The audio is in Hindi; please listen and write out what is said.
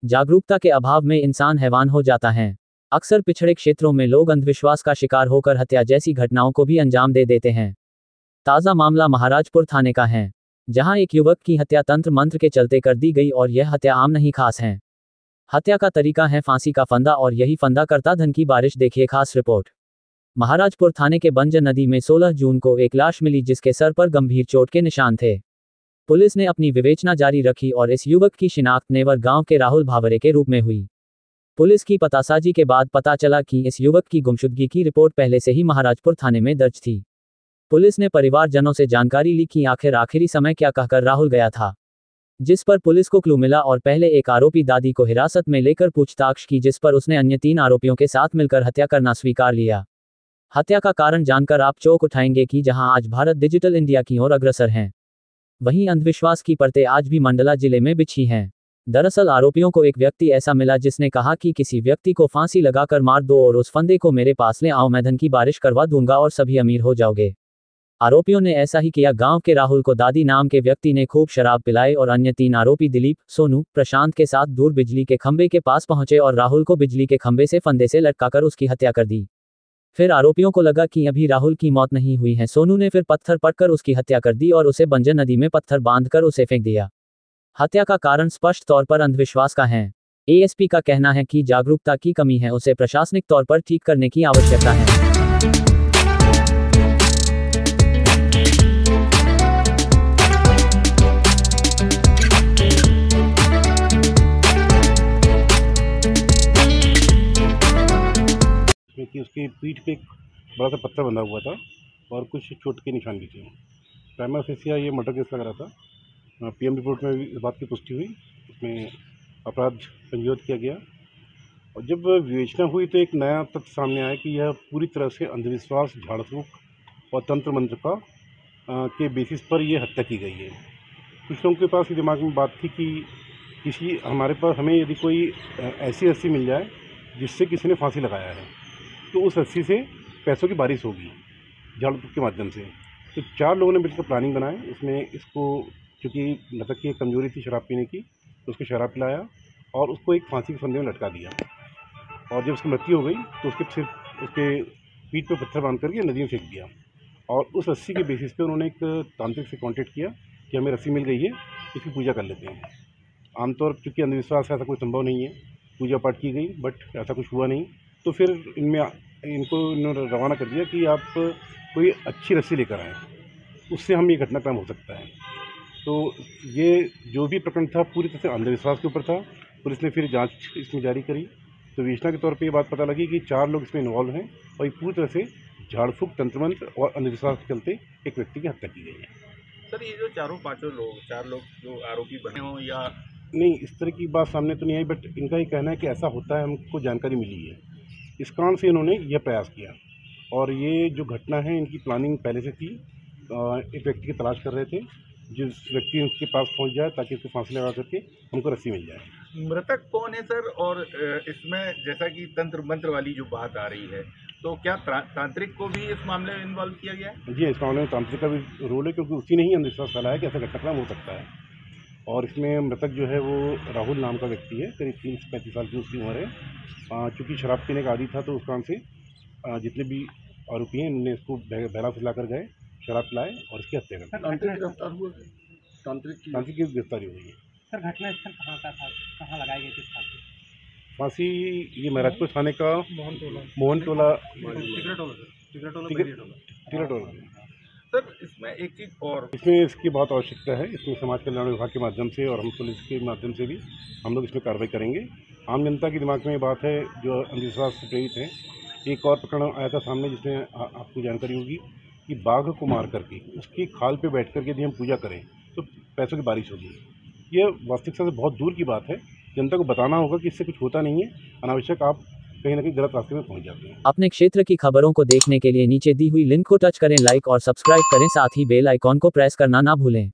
जागरूकता के अभाव में इंसान हैवान हो जाता है। अक्सर पिछड़े क्षेत्रों में लोग अंधविश्वास का शिकार होकर हत्या जैसी घटनाओं को भी अंजाम दे देते हैं। ताज़ा मामला महाराजपुर थाने का है, जहां एक युवक की हत्या तंत्र मंत्र के चलते कर दी गई और यह हत्या आम नहीं खास है। हत्या का तरीका है फांसी का फंदा और यही फंदा करता धन की बारिश। देखिए खास रिपोर्ट। महाराजपुर थाने के बंजर नदी में 16 जून को एक लाश मिली जिसके सर पर गंभीर चोट के निशान थे। पुलिस ने अपनी विवेचना जारी रखी और इस युवक की शिनाख्त नेवर गांव के राहुल भावरे के रूप में हुई। पुलिस की पतासाजी के बाद पता चला कि इस युवक की गुमशुदगी की रिपोर्ट पहले से ही महाराजपुर थाने में दर्ज थी। पुलिस ने परिवारजनों से जानकारी ली कि आखिर आखिरी समय क्या कहकर राहुल गया था, जिस पर पुलिस को क्लू मिला और पहले एक आरोपी दादी को हिरासत में लेकर पूछताछ की, जिस पर उसने अन्य 3 आरोपियों के साथ मिलकर हत्या करना स्वीकार लिया। हत्या का कारण जानकर आप चौंक उठाएंगे कि जहां आज भारत डिजिटल इंडिया की ओर अग्रसर है, वहीं अंधविश्वास की परतें आज भी मंडला जिले में बिछी हैं। दरअसल आरोपियों को एक व्यक्ति ऐसा मिला जिसने कहा कि किसी व्यक्ति को फांसी लगाकर मार दो और उस फंदे को मेरे पास ले आओ, मैं धन की बारिश करवा दूंगा और सभी अमीर हो जाओगे। आरोपियों ने ऐसा ही किया। गांव के राहुल को दादी नाम के व्यक्ति ने खूब शराब पिलाई और अन्य 3 आरोपी दिलीप, सोनू, प्रशांत के साथ दूर बिजली के खंभे के पास पहुंचे और राहुल को बिजली के खंभे से फंदे से लटकाकर उसकी हत्या कर दी। फिर आरोपियों को लगा कि अभी राहुल की मौत नहीं हुई है। सोनू ने फिर पत्थर पटकर उसकी हत्या कर दी और उसे बंजर नदी में पत्थर बांधकर उसे फेंक दिया। हत्या का कारण स्पष्ट तौर पर अंधविश्वास का है। एएसपी का कहना है कि जागरूकता की कमी है, उसे प्रशासनिक तौर पर ठीक करने की आवश्यकता है। कि उसकी पीठ पे एक बड़ा सा पत्थर बंधा हुआ था और कुछ चोट के निशान भी थे। प्राइमा फेसिया ये मर्डर केस लग रहा था। पीएम रिपोर्ट में भी इस बात की पुष्टि हुई, उसमें अपराध पंजीबद्ध किया गया और जब विवेचना हुई तो एक नया तथ्य सामने आया कि यह पूरी तरह से अंधविश्वास, झाड़ फूक और तंत्र मंत्र का के बेसिस पर यह हत्या की गई है। कुछ लोगों के पास ये दिमाग में बात थी कि हमें यदि कोई ऐसी रस्सी मिल जाए जिससे किसी ने फांसी लगाया है तो उस रस्सी से पैसों की बारिश होगी झाड़ फूक के माध्यम से। तो 4 लोगों ने मिलकर प्लानिंग बनाई। इसमें इसको, चूँकि मृतक की एक कमजोरी थी शराब पीने की, तो उसको शराब पिलाया और उसको एक फांसी के फंदे में लटका दिया और जब उसकी मृत्यु हो गई तो उसके पीठ पर पत्थर बांध करके नदी में फेंक दिया और उस रस्सी के बेसिस पे उन्होंने एक तांत्रिक से कांटेक्ट किया कि हमें रस्सी मिल गई है, इसकी पूजा कर लेते हैं। आमतौर पर चूँकि अंधविश्वास है, ऐसा कोई संभव नहीं है, पूजा पाठ की गई बट ऐसा कुछ हुआ नहीं। तो फिर इन्होंने रवाना कर दिया कि आप कोई अच्छी रस्सी लेकर आएँ, उससे हम ये घटनाक्रम हो सकता है। तो ये जो भी प्रकरण था पूरी तरह से अंधविश्वास के ऊपर था। पुलिस ने फिर जांच इसमें जारी करी तो विवेचना के तौर पे ये बात पता लगी कि 4 लोग इसमें इन्वॉल्व हैं और ये पूरी तरह से झाड़ फूक, तंत्र मंत्र और अंधविश्वास के चलते एक व्यक्ति की हत्या की गई है। सर, ये जो 4 लोग जो आरोपी बने हों या नहीं, इस तरह की बात सामने तो नहीं आई, बट इनका ये कहना है कि ऐसा होता है, हमको जानकारी मिली है, इस कारण से इन्होंने यह प्रयास किया। और ये जो घटना है इनकी प्लानिंग पहले से थी। एक व्यक्ति की तलाश कर रहे थे, जिस व्यक्ति उसके पास पहुंच जाए ताकि उसको फांसी लगा करके हमको रस्सी मिल जाए। मृतक कौन है सर? और इसमें जैसा कि तंत्र मंत्र वाली जो बात आ रही है, तो क्या तांत्रिक को भी इस मामले में इन्वॉल्व किया गया है? जी, इस मामले में तांत्रिक का भी रोल है, क्योंकि उसी ने ही अंधविश्वास फैलाया कि ऐसा घटनाक्रम हो सकता है। और इसमें मृतक जो है वो राहुल नाम का व्यक्ति है, करीब 30 से 35 साल की उसकी उम्र है। चूँकि शराब पीने का आदी था तो उस कारण से जितने भी आरोपी हैं इन्होंने इसको बहला फुसला कर गए, शराब पिलाए और इसकी हत्या कर दी। तांत्रिक की गिरफ्तारी हुई है। सर, घटना स्थल कहाँ का था, कहाँ लगाई गई थी फांसी? ये महाराजपुर थाने का मोहन टोला। सर, इसमें एक चीज़ और, इसमें इसकी बहुत आवश्यकता है। इसमें समाज कल्याण विभाग के माध्यम से और हम पुलिस के माध्यम से भी हम लोग इसमें कार्रवाई करेंगे। आम जनता के दिमाग में ये बात है जो अंधविश्वास से प्रेरित है। एक और प्रकरण आया था सामने जिसमें आपको जानकारी होगी कि बाघ को मार करके उसकी खाल पे बैठ करके यदि हम पूजा करें तो पैसों की बारिश होगी। ये वास्तविकता से बहुत दूर की बात है। जनता को बताना होगा कि इससे कुछ होता नहीं है। अनावश्यक आप कहीं ना कहीं गलत रास्ते में पहुंच जाते हैं। अपने क्षेत्र की खबरों को देखने के लिए नीचे दी हुई लिंक को टच करें, लाइक और सब्सक्राइब करें, साथ ही बेल आइकॉन को प्रेस करना ना भूलें।